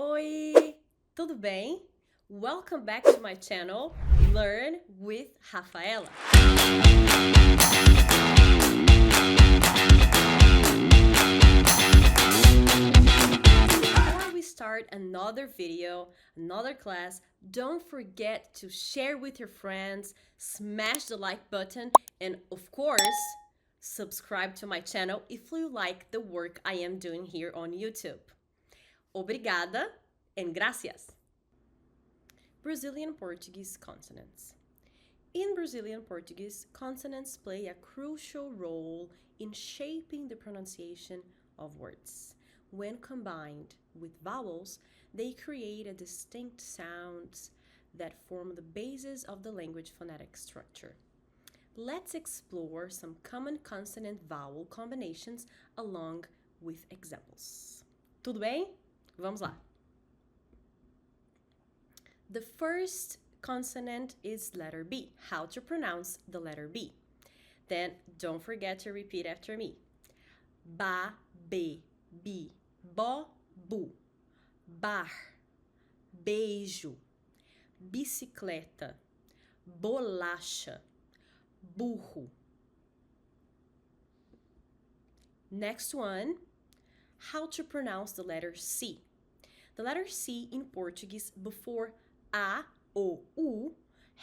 Oi, tudo bem? Welcome back to my channel, Learn with Raphaela. Before we start another video, another class, don't forget to share with your friends, smash the like button, and of course, subscribe to my channel if you like the work I am doing here on YouTube. Obrigada and gracias. Brazilian Portuguese consonants. In Brazilian Portuguese, consonants play a crucial role in shaping the pronunciation of words. When combined with vowels, they create a distinct sounds that form the basis of the language phonetic structure. Let's explore some common consonant-vowel combinations along with examples. Tudo bem? Vamos lá. The first consonant is letter B. How to pronounce the letter B? Then don't forget to repeat after me. Ba, be, bi, bo, bu. Bar, beijo, bicicleta, bolacha, burro. Next one, how to pronounce the letter C. The letter C in Portuguese before A, O, U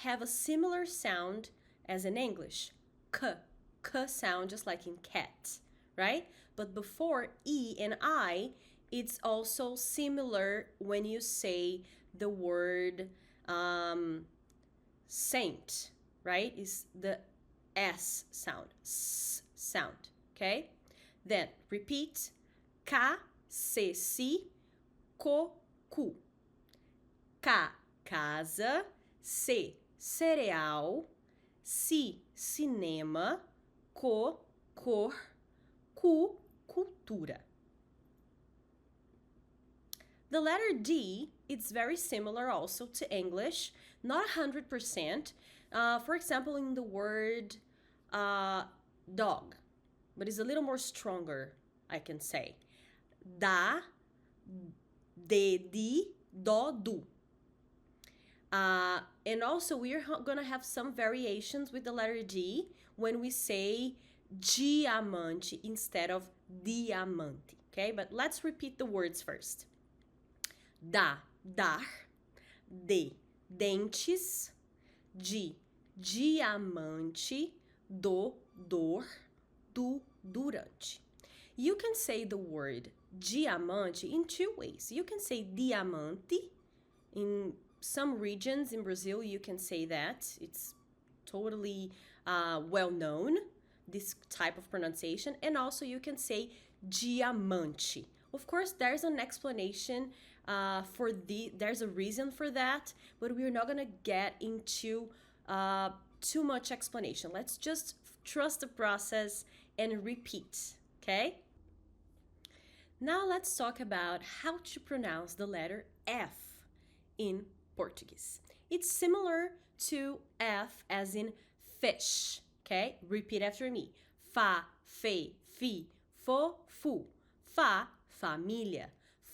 have a similar sound as in English. K sound just like in cat, right? But before E and I, it's also similar when you say the word saint, right? Is the S sound, S sound, okay? Then repeat, K, C, C, co, cu. K, casa, C, cereal, ci, cinema, co, cor, cu, cultura. The letter D, it's very similar also to English, not 100%. For example, in the word dog, but it's a little more stronger, I can say. Da, de, di, do, do. And also we're gonna have some variations with the letter D when we say diamante instead of diamante, okay? But let's repeat the words first. Da, dar, de, dentes, de, diamante, do, dor, do, durante. You can say the word diamante in two ways. You can say diamante. In some regions in Brazil, you can say that. It's totally well known, this type of pronunciation. And also you can say diamante. Of course, there's an explanation there's a reason for that, but we're not gonna get into too much explanation. Let's just trust the process and repeat, okay? Now let's talk about how to pronounce the letter F in Portuguese. It's similar to F as in fish, okay? Repeat after me. Fa, fe, fi, fo, fu. Fa, família.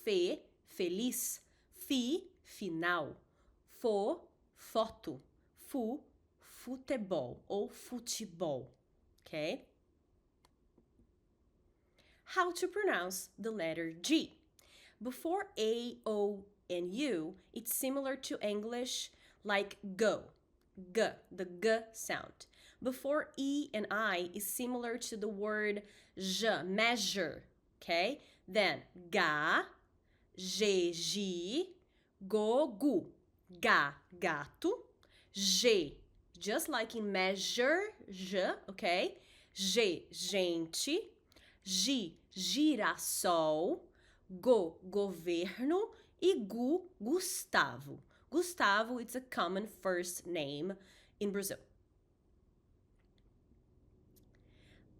Fe, feliz. Fi, final. Fo, foto. Fu, futebol ou futebol, okay? How to pronounce the letter G. Before A, O, and U, it's similar to English like go, G, the G sound. Before E and I is similar to the word je, measure, okay? Then ga, G, gi, go, gu. Ga, gato. G, just like in measure, je, okay? G, gente. Gi, girassol. Go, governo. E gu, Gustavo. Gustavo, it's a common first name in Brazil.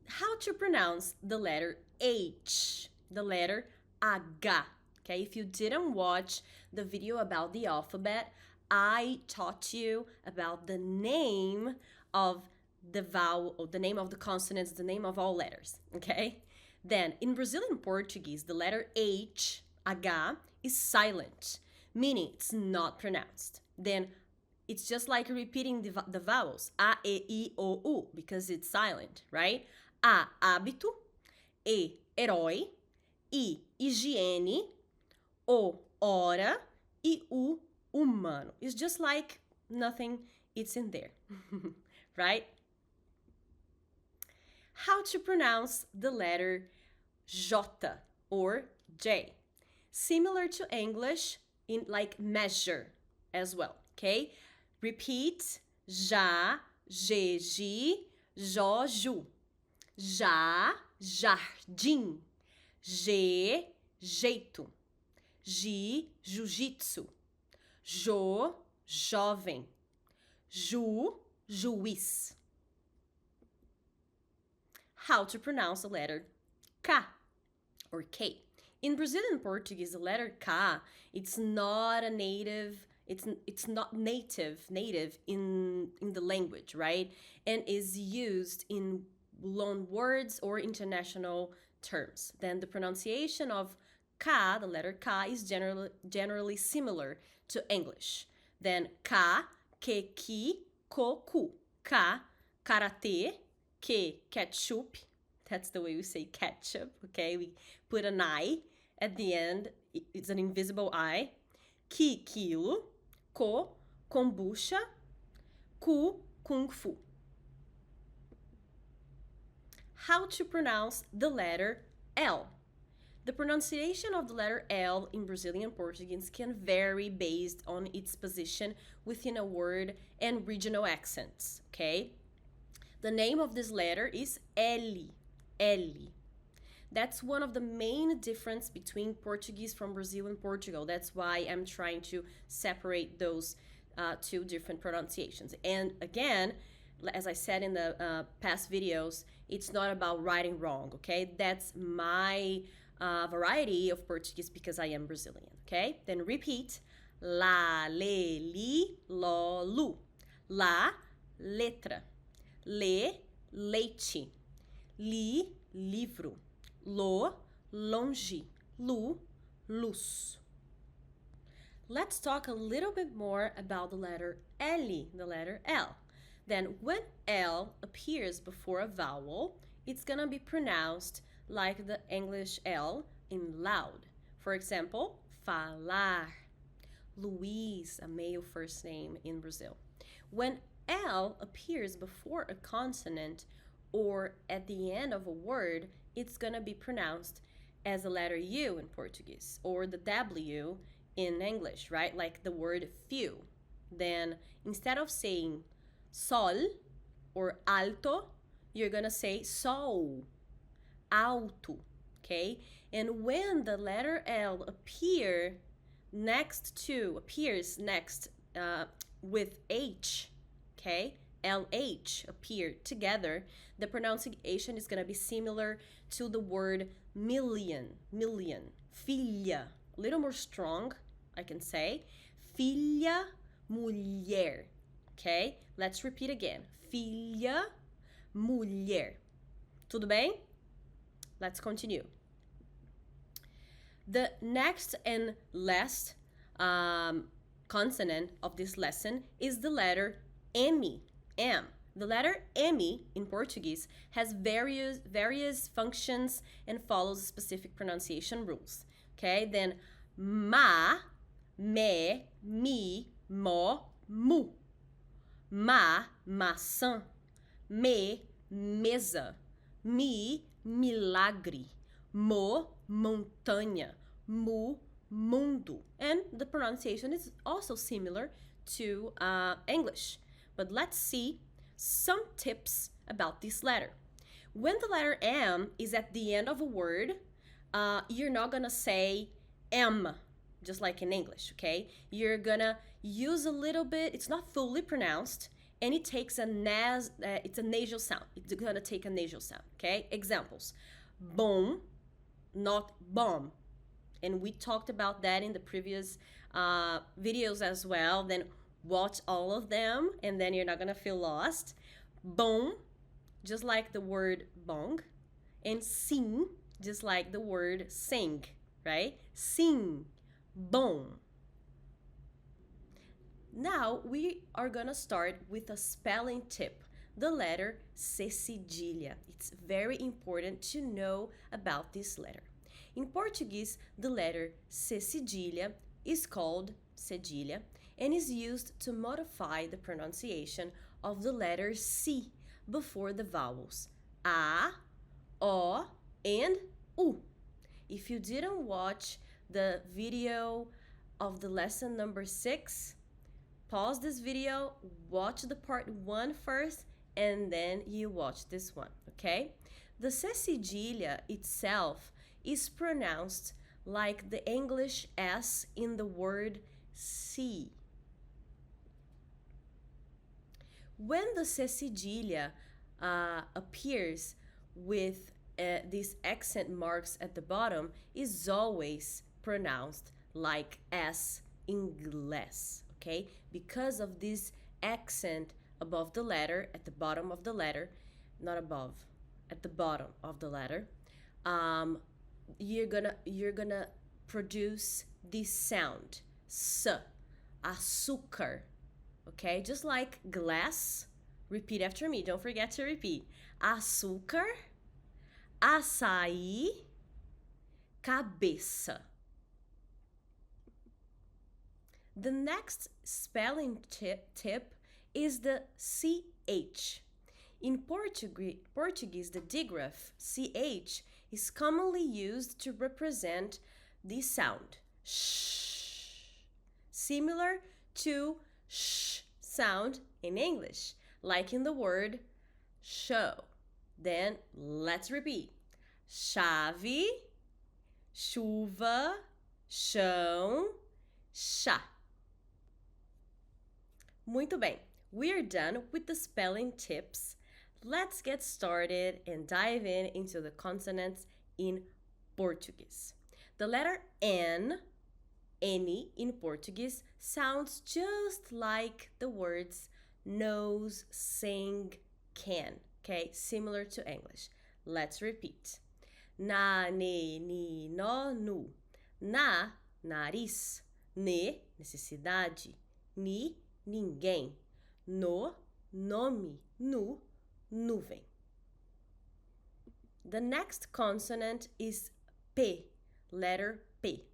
How to pronounce the letter H, the letter H, okay? If you didn't watch the video about the alphabet, I taught you about the name of the vowel, or the name of the consonants, the name of all letters, okay? Then, in Brazilian Portuguese, the letter H, H is silent, meaning it's not pronounced. Then it's just like repeating the vowels, A, E, I, O, U, because it's silent, right? A, hábito, E, herói, I, higiene, O, hora, e U, humano. It's just like nothing, it's in there, right? How to pronounce the letter J or J. Similar to English in like measure as well, okay? Repeat, já, ji, jó, ju. Já, jardim. G, jeito. Ji, jiu-jitsu. Jo, jovem. Ju, juiz. How to pronounce the letter K or K. In Brazilian Portuguese, the letter K, it's not a native, it's not native in the language, right? And is used in loan words or international terms. Then the pronunciation of K, the letter K, is generally similar to English. Then K, que, ki, ko, ku. K, karate, que, ketchup. That's the way we say ketchup, okay? We put an I at the end. It's an invisible I. Ki, quilo. Ko, kombucha. Ku, kung fu. How to pronounce the letter L. The pronunciation of the letter L in Brazilian Portuguese can vary based on its position within a word and regional accents, okay? The name of this letter is L. L. That's one of the main difference between Portuguese from Brazil and Portugal. That's why I'm trying to separate those two different pronunciations. And again, as I said in the past videos, it's not about writing wrong, okay? That's my variety of Portuguese because I am Brazilian, okay? Then repeat. La, le, li, lo, lu. La, letra. Le, leite. Li, livro. Lo, longe. Lu, luz. Let's talk a little bit more about the letter L, the letter L. Then when L appears before a vowel, it's gonna be pronounced like the English L in loud. For example, falar. Luiz, a male first name in Brazil. When L appears before a consonant or at the end of a word, it's gonna be pronounced as the letter U in Portuguese or the W in English, right? Like the word few. Then instead of saying sol or alto, you're gonna say sol, alto, okay? And when the letter L appears next with H, okay? LH appear together, the pronunciation is gonna be similar to the word million, filha, a little more strong, I can say, filha, mulher, okay? Let's repeat again, filha, mulher. Tudo bem? Let's continue. The next and last consonant of this lesson is the letter M. M. The letter M in Portuguese has various functions and follows specific pronunciation rules. Okay, then ma, me, mi, mo, mu. Ma, maçã. Me, mesa. Mi, milagre. Mo, montanha. Mu, mundo. And the pronunciation is also similar to English. But let's see some tips about this letter. When the letter M is at the end of a word, you're not gonna say M, just like in English, okay? You're gonna use a little bit, it's not fully pronounced, and it takes it's a nasal sound. It's gonna take a nasal sound, okay? Examples, bom, not bomb. And we talked about that in the previous videos as well. Then watch all of them, and then you're not gonna feel lost. Bom, just like the word bong, and sim, just like the word sing, right? Sim, bom. Now we are gonna start with a spelling tip. The letter C cedilha. It's very important to know about this letter. In Portuguese, the letter C cedilha is called cedilha and is used to modify the pronunciation of the letter C before the vowels A, O, and U. If you didn't watch the video of the lesson number 6, pause this video, watch the part 1 first, and then you watch this one, okay? The C cedilha itself is pronounced like the English S in the word see. When the C cedilha appears with these accent marks at the bottom, is always pronounced like S inglés, okay? Because of this accent above the letter, at the bottom of the letter, not above, at the bottom of the letter, you're gonna produce this sound, S, açúcar, okay? Just like glass, repeat after me, don't forget to repeat. Açúcar, açaí, cabeça. The next spelling tip is the CH. In Portuguese, the digraph CH is commonly used to represent the sound sh, similar to sh sound in English, like in the word show. Then let's repeat. Chave, chuva, chão, chá. Muito bem, we're done with the spelling tips. Let's get started and dive into the consonants in Portuguese. The letter N, any in Portuguese, sounds just like the words nose, sing, can, okay? Similar to English. Let's repeat. Na, ne, ni, no, nu. Na, nariz. Ne, necessidade. Ni, ninguém. No, nome. Nu, nuvem. The next consonant is P, letter P.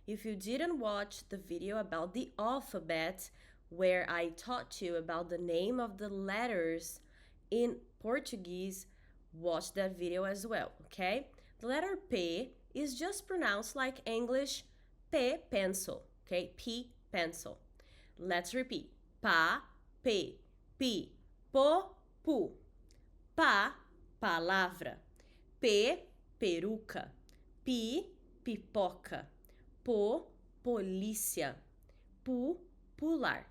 If you didn't watch the video about the alphabet, where I taught you about the name of the letters in Portuguese, watch that video as well, okay? The letter P is just pronounced like English P, pencil, okay? P, pencil. Let's repeat. Pa, P, pi, po, pu. Pa, palavra. P, peruca. Pi, pipoca. Po, polícia. Pu, pular.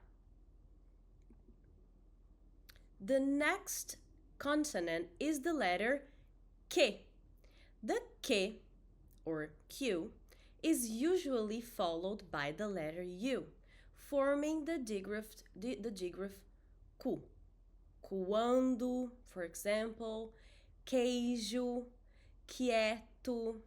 The next consonant is the letter K. The K, or Q, is usually followed by the letter U, forming the digraph Cu. Quando, for example, queijo, quieto,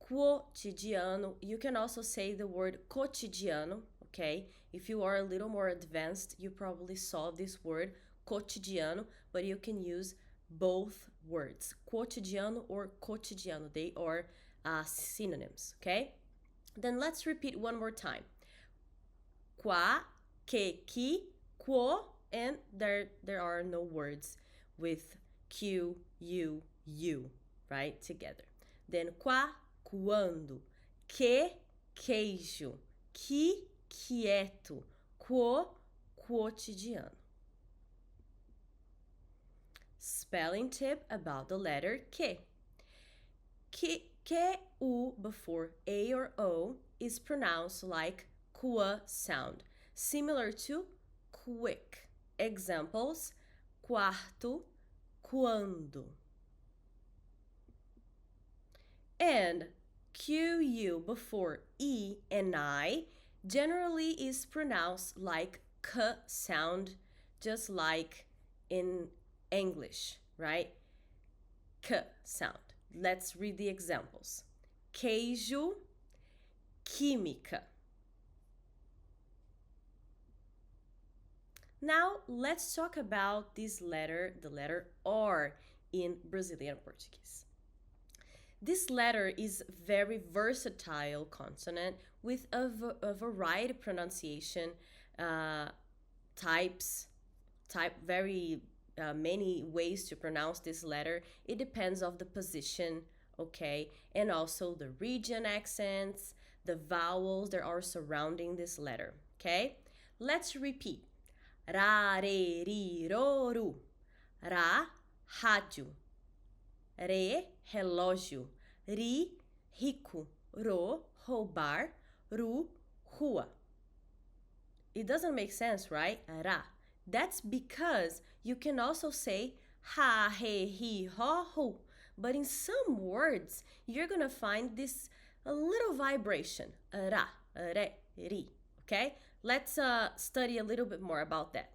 quotidiano. You can also say the word cotidiano, okay? If you are a little more advanced, you probably saw this word cotidiano, but you can use both words, quotidiano or cotidiano. They are synonyms, okay? Then let's repeat one more time. Qua, que, qui, quo, and there are no words with Q, U, U, right, together. Then qua, quando, que, queijo, que, quieto, quo, quotidiano. Spelling tip about the letter K. Q before A or O is pronounced like qua sound, similar to quick. Examples: quarto, quando. And QU before E and I generally is pronounced like K sound, just like in English, right? K sound. Let's read the examples. queijo, química. Now, let's talk about this letter, the letter R in Brazilian Portuguese. This letter is very versatile consonant with a variety of pronunciation types, very many ways to pronounce this letter. It depends of the position, okay, and also the region accents, the vowels that are surrounding this letter, okay? Let's repeat. Ra, re, ri, ro, ru. Ra, rádio. Re, relógio. Ri, rico. Ro, roubar. Ru, rua. It doesn't make sense, right? Ra. That's because you can also say ha, he, hi, ho, hu. But in some words, you're gonna find this a little vibration. Ra, re, ri. Okay? Let's study a little bit more about that.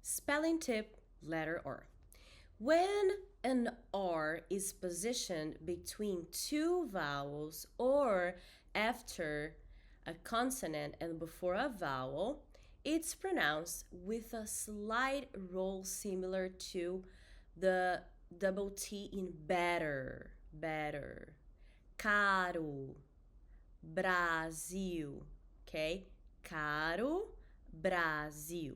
Spelling tip, letter R. When an R is positioned between two vowels or after a consonant and before a vowel, it's pronounced with a slight roll similar to the double T in better, better. Caro, Brasil, okay? Caro, Brasil.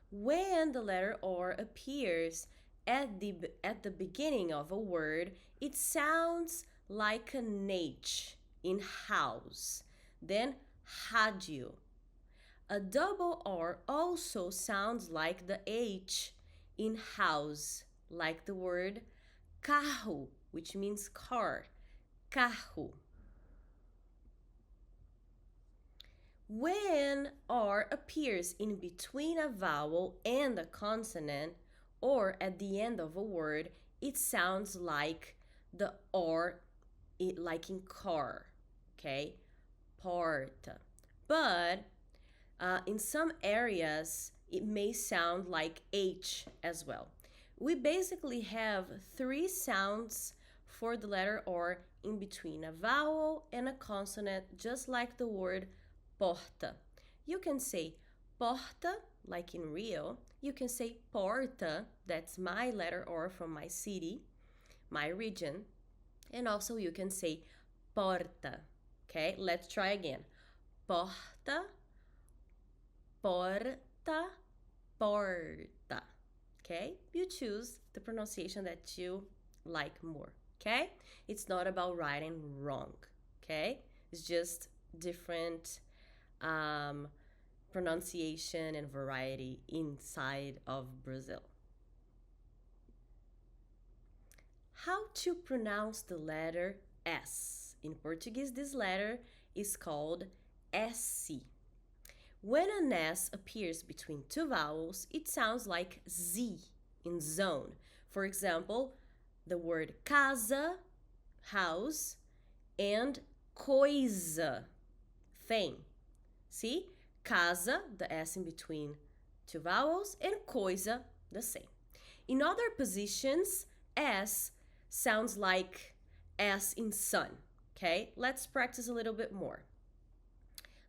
When the letter R appears at the beginning of a word, it sounds like an H in house, then rádio. A double R also sounds like the H in house, like the word carro, which means car, carro. When R appears in between a vowel and a consonant, or at the end of a word, it sounds like the R, like in car, okay? Porta. But in some areas, it may sound like H as well. We basically have three sounds for the letter R in between a vowel and a consonant, just like the word porta. You can say porta, like in Rio. You can say porta, that's my letter R from my city, my region. And also you can say porta. Okay, let's try again. Porta, porta, porta. Okay, you choose the pronunciation that you like more. Okay, it's not about writing wrong. Okay, it's just different pronunciation and variety inside of Brazil. How to pronounce the letter S? In Portuguese, this letter is called SC. When an S appears between two vowels, it sounds like Z in zone. For example, the word casa, house, and coisa, thing. See? Casa, the S in between two vowels, and coisa, the same. In other positions, S sounds like S in sun. Okay? Let's practice a little bit more.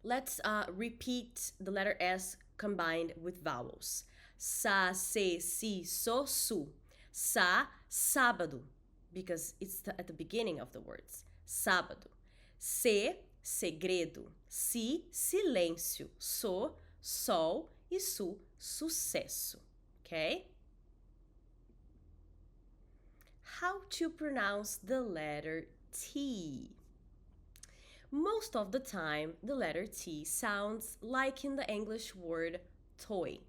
Let's repeat the letter S combined with vowels. Sa, se, si, so, su. Sa, sábado, because it's at the beginning of the words. Sábado. Se, segredo. Si, silêncio. So, sol. E su, sucesso. Okay? How to pronounce the letter T? Most of the time, the letter T sounds like in the English word toy.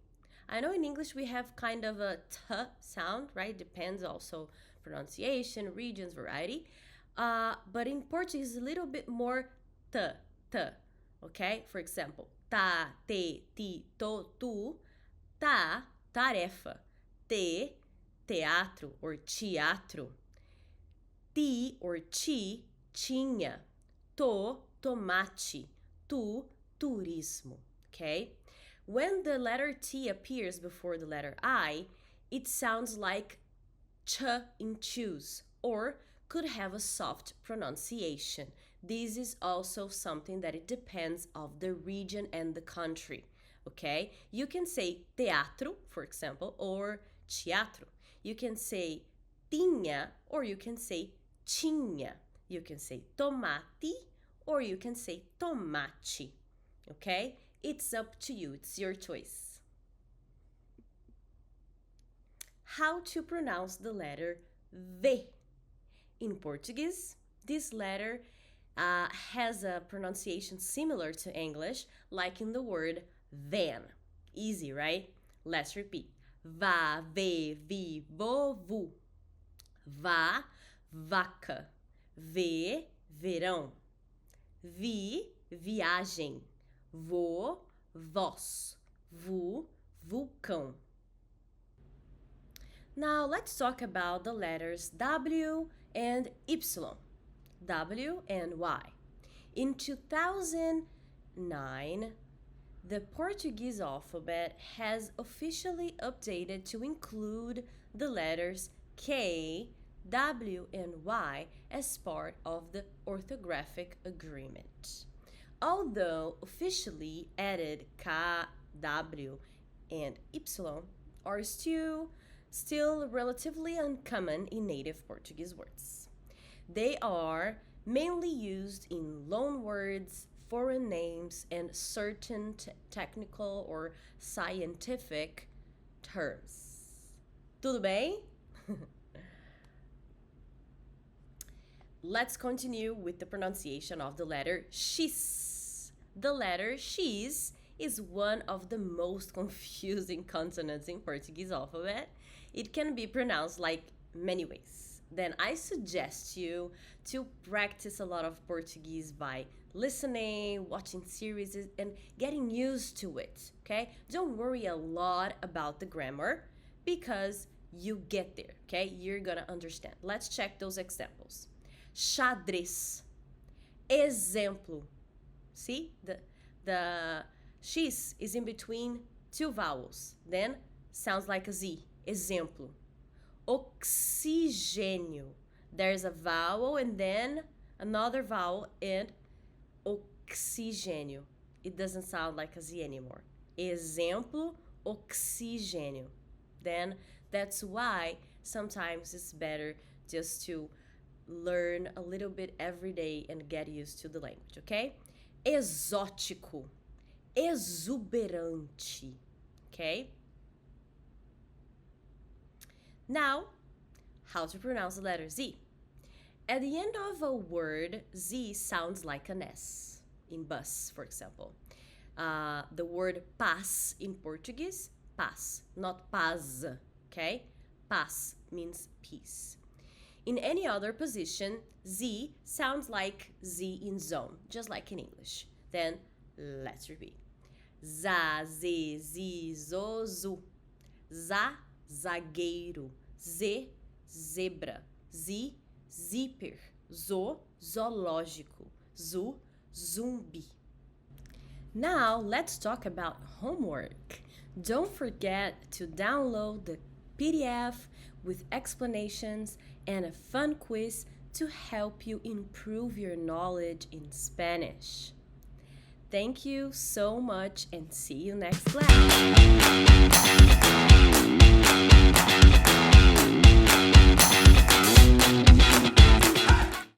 I know in English we have kind of a T sound, right? Depends also pronunciation, regions, variety. But in Portuguese, it's a little bit more T, T, okay? For example, ta, te, ti, to, tu, ta, tarefa, te, teatro or teatro, ti or ti, tinha, to, tomate, tu, turismo, okay? When the letter T appears before the letter I, it sounds like ch in choose or could have a soft pronunciation. This is also something that it depends of the region and the country, okay? You can say teatro, for example, or teatro. You can say tinha, or you can say tinha. You can say tomate, or you can say tomate, okay? It's up to you, it's your choice. How to pronounce the letter V. In Portuguese, this letter has a pronunciation similar to English, like in the word van. Easy, right? Let's repeat. Vá, vê, vi, vo, vu. Vá, vaca. Vê, verão. Vi, viagem. Vô, voz. Vu, vulcão. Now let's talk about the letters W and Y. W and Y. In 2009, the Portuguese alphabet has officially updated to include the letters K, W, and Y as part of the orthographic agreement. Although officially added K, W, and Y are still relatively uncommon in native Portuguese words. They are mainly used in loanwords, foreign names, and certain technical or scientific terms. Tudo bem? Let's continue with the pronunciation of the letter X. The letter X is one of the most confusing consonants in Portuguese alphabet. It can be pronounced like many ways. Then I suggest you to practice a lot of Portuguese by listening, watching series, and getting used to it, okay? Don't worry a lot about the grammar because you get there, okay? You're gonna understand. Let's check those examples. Xadrez. Exemplo. See? The X is in between two vowels. Then sounds like a Z. Exemplo. Oxigênio. There's a vowel and then another vowel and oxigênio. It doesn't sound like a Z anymore. Exemplo, oxigênio. Then that's why sometimes it's better just to learn a little bit every day and get used to the language, okay? Exótico. Exuberante. Okay? Now, how to pronounce the letter Z. At the end of a word, Z sounds like an S. In bus, for example. The word paz in Portuguese, paz, not paz, okay? Paz means peace. In any other position, Z sounds like Z in zone, just like in English. Then, let's repeat. Za, ze, zi, zo, zu. Za, zagueiro. Z, zebra. Zi, zíper. Zo, zoológico. Zu, zumbi. Now, let's talk about homework. Don't forget to download the PDF with explanations and a fun quiz to help you improve your knowledge in Spanish. Thank you so much and see you next class.